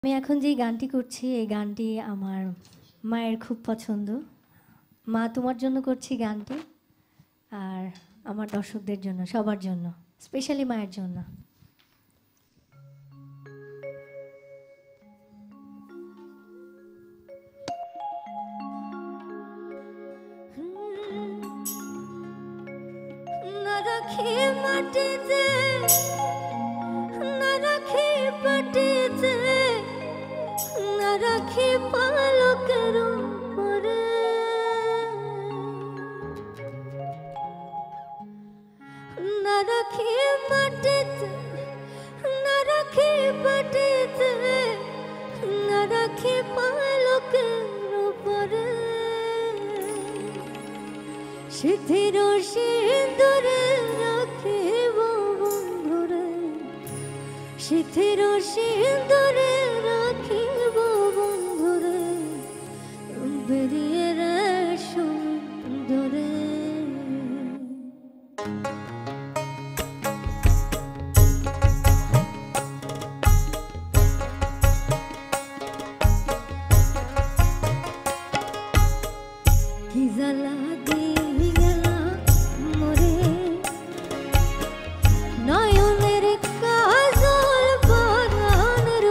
আমি এখন যে গানটি করছি এই গানটি আমার মায়ের খুব পছন্দ। মা তোমার জন্য করছি গানটি, আর আমার দর্শকদের জন্য, সবার জন্য, স্পেশালি মায়ের জন্য। না রাখি মাটিতে, না রাখি পাটিতে, না রাখি পালকের উপরে, না রাখি মাটিতে, না রাখি পাটিতে, না রাখি পালকের উপরে, সিঁথির সিঁদুরে রাখিব বন্ধুরে, সিঁথির সিঁদুরে রাখিব বন্ধুরে, বেরিয়ে রে সুন্দরে। কি জ্বালা দিয়া মরে নয়নের কাজল বাগানের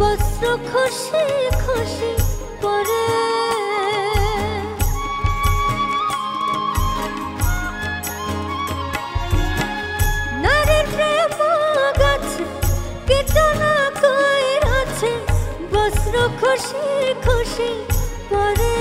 বস্ত্র খুশি খুশি পরে নারীর প্রেম গাছে কীটনা কই আছে বস্ত্র খুশি খুশি পরে